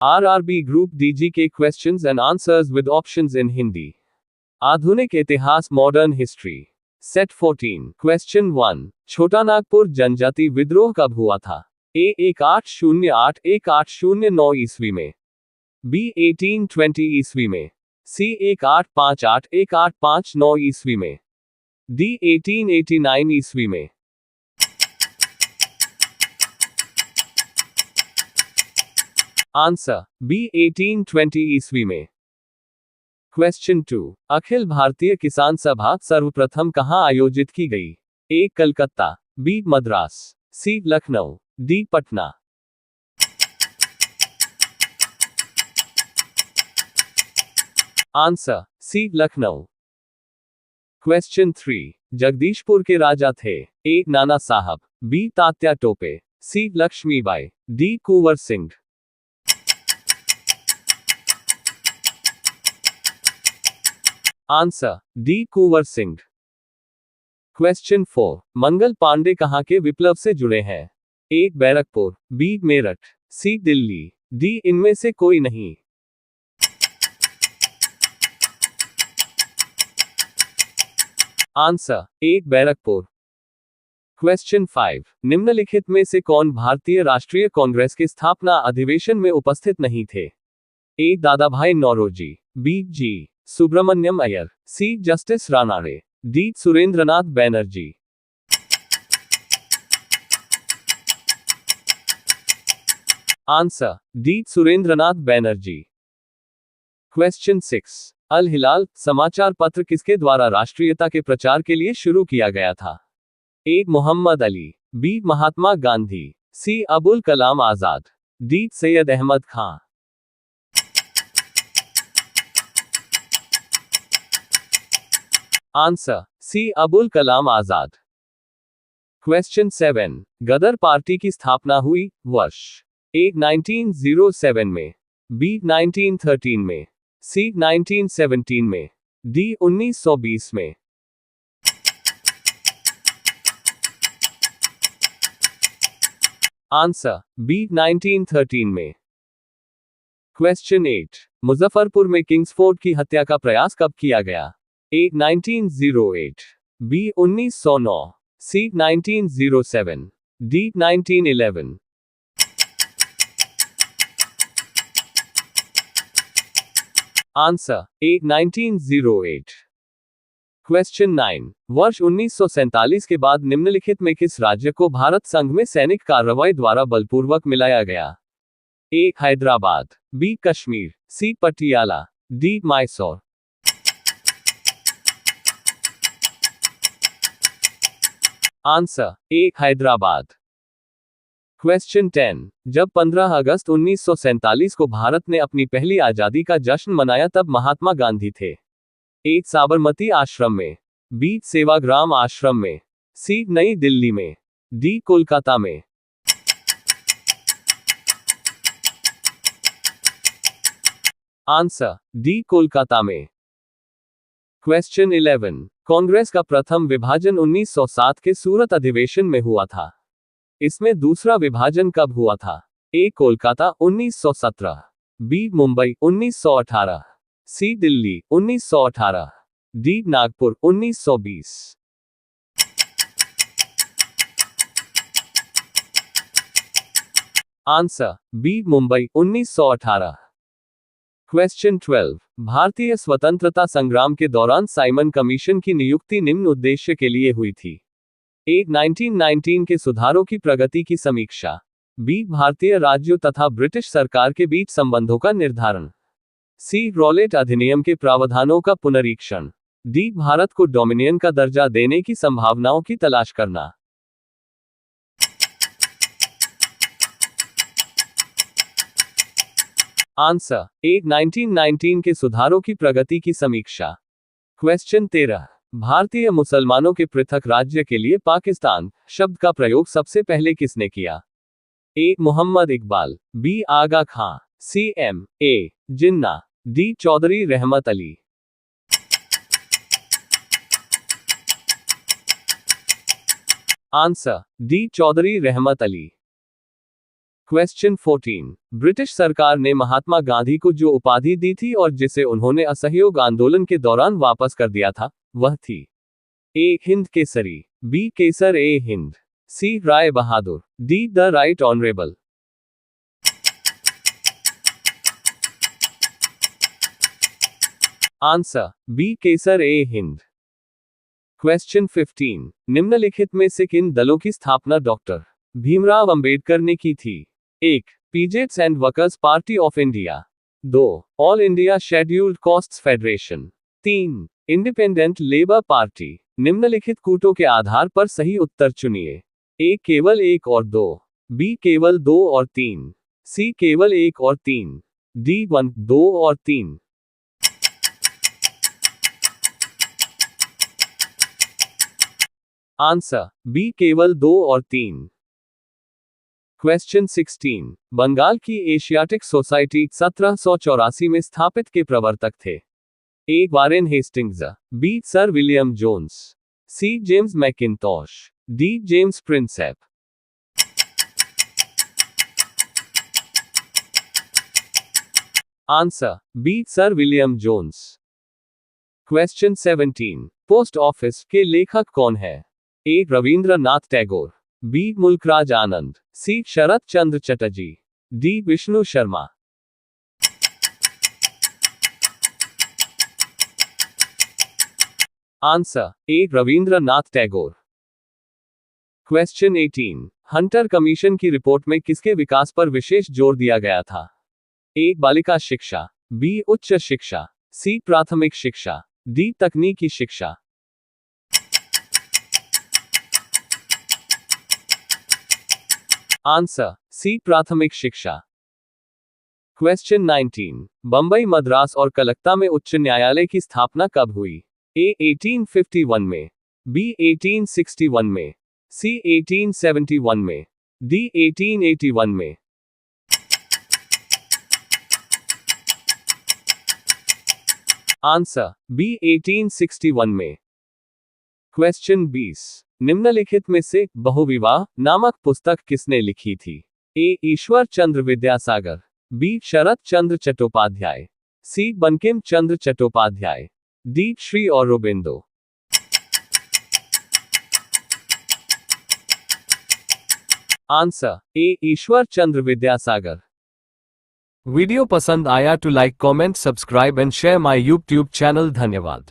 RRB Group DGK questions and answers with options in Hindi. आधुनिक इतिहास modern history. Set 14 question 1 छोटा नागपुर जनजाति विद्रोह कब हुआ था? ए 1808-1809 ईस्वी में, बी 1820 ईस्वी में, सी 1858-1859 ईस्वी में, डी 1889 ईस्वी में। आंसर बी 1820 ईस्वी में। क्वेश्चन 2 अखिल भारतीय किसान सभा सर्वप्रथम कहां आयोजित की गई? A Calcutta, B Madras, C Lucknow, D Patna. Answer C Lucknow. Question 3 Jagdishpur के राजा थे? A Nana Sahib, B Tatya Tope, C Lakshmibai, D Kunwar Singh. Answer D Kunwar Singh. Question 4 Mangal Pandey कहां के विप्लव से जुड़े हैं? A Barrackpore, B Meerut, C Delhi, D इनमें से कोई नहीं। Answer A Barrackpore. क्वेश्चन 5 निम्नलिखित में से कौन भारतीय राष्ट्रीय कांग्रेस के स्थापना अधिवेशन में उपस्थित नहीं थे? A Dadabhai Naoroji, B G Subramania Iyer, C justice Ranade, D Surendranath Banerjee. Answer D Surendranath Banerjee. Question 6 Al Hilal समाचार पत्र किसके द्वारा राष्ट्रीयता के प्रचार के लिए शुरू किया गया था? ए मोहम्मद अली, बी महात्मा गांधी, सी अबुल कलाम आजाद, डी सैयद अहमद खां। Answer C Abul Kalam Azad. Question 7 गदर पार्टी की स्थापना हुई वर्ष? ए 1907 में, बी 1913 में, सी 1917 में, डी 1920 में। आंसर बी 1913 में। क्वेश्चन 8 मुजफ्फरपुर में किंग्सफोर्ड की हत्या का प्रयास कब किया गया? A 1908, B 1909, C 1907, D 1911। Answer A 1908। Question 9 वर्ष 1947 के बाद निम्नलिखित में किस राज्य को भारत संघ में सैनिक कार्रवाई द्वारा बलपूर्वक मिलाया गया? A Hyderabad, B Kashmir, C Patiala, D Mysore. Answer A Hyderabad. Question 10 जब 15 अगस्त 1947 को भारत ने अपनी पहली आजादी का जश्न मनाया तब महात्मा गांधी थे? ए साबरमती आश्रम में, बी सेवाग्राम आश्रम में, सी नई दिल्ली में, डी कोलकाता में। आंसर डी कोलकाता में। क्वेश्चन 11 कांग्रेस का प्रथम विभाजन 1907 के सूरत अधिवेशन में हुआ था। इसमें दूसरा विभाजन कब हुआ था? A Kolkata 1917, B Mumbai 1918, C Delhi 1918, D Nagpur 1920। Answer B Mumbai 1918। Question 12 भारतीय स्वतंत्रता संग्राम के दौरान साइमन कमीशन की नियुक्ति निम्न उद्देश्य के लिए हुई थी? ए 1919 के सुधारों की प्रगति की समीक्षा, बी भारतीय राज्यों तथा ब्रिटिश सरकार के बीच संबंधों का निर्धारण, सी रॉलेट अधिनियम के प्रावधानों का पुनरीक्षण, डी भारत को डोमिनियन का दर्जा देने की संभावनाओं की तलाश करना। आंसर ए 1919 के सुधारों की प्रगति की समीक्षा। क्वेश्चन 13 भारतीय मुसलमानों के पृथक राज्य के लिए पाकिस्तान शब्द का प्रयोग सबसे पहले किसने किया? A Mohammad Iqbal, B Aga Khan, C M A Jinnah, D Chaudhary Rahmat Ali. Answer D Chaudhary Rahmat Ali. Question 14। British सरकार ने महात्मा गांधी को जो उपाधि दी थी और जिसे उन्होंने असहयोग आंदोलन के दौरान वापस कर दिया था, वह थी A. Hind Kesari, B. Kaisar i Hind, C. Rai Bahadur, D. The right honourable. Answer B. Kaisar i Hind. Question 15। निम्नलिखित में से किन दलों की स्थापना डॉक्टर भीमराव अंबेडकर ने की थी? 1. Peasants and workers party of India, 2. All India scheduled castes federation, 3. Independent labour party. निम्नलिखित कूटों के आधार पर सही उत्तर चुनिए। ए. केवल 1 और 2, बी. केवल 2 और 3, सी. केवल 1 और 3, डी. 1, 2 और 3। Answer B. केवल 2 और 3। क्वेश्चन 16। बंगाल की एशियाटिक सोसाइटी 1784 में स्थापित के प्रवर्तक थे? A. Warren Hastings, B. Sir William Jones, C. James Mackintosh, D. James Prinsep. Answer B. Sir William Jones. Question 17। Post office के लेखक कौन है? A. Rabindranath Tagore, B. Mulkraj Anand, C. Sharat Chandra Chatterjee, D. Vishnu Sharma. Answer A. Rabindranath Tagore. Question 18। Hunter commission की रिपोर्ट में किसके विकास पर विशेष जोर दिया गया था? ए. बालिका शिक्षा, बी. उच्च शिक्षा, सी. प्राथमिक शिक्षा, डी. तकनीकी शिक्षा। Answer C. प्राथमिक शिक्षा। क्वेश्चन 19। बंबई, मद्रास और कलकत्ता में उच्च न्यायालय की स्थापना कब हुई? ए. 1851 में, बी. 1861 में, सी. 1871 में, डी. 1881 में। Answer B. 1861 में। क्वेश्चन 20। निम्नलिखित में से बहुविवाह नामक पुस्तक किसने लिखी थी? A. Ishwar Chandra Vidyasagar, B. Sharat Chandra Chattopadhyay, C. Bankim Chandra Chattopadhyay, D. Shri Aurobindo. Answer A. Ishwar Chandra Vidyasagar. Video पसंद आया तो like, comment, subscribe and share my YouTube channel. धन्यवाद।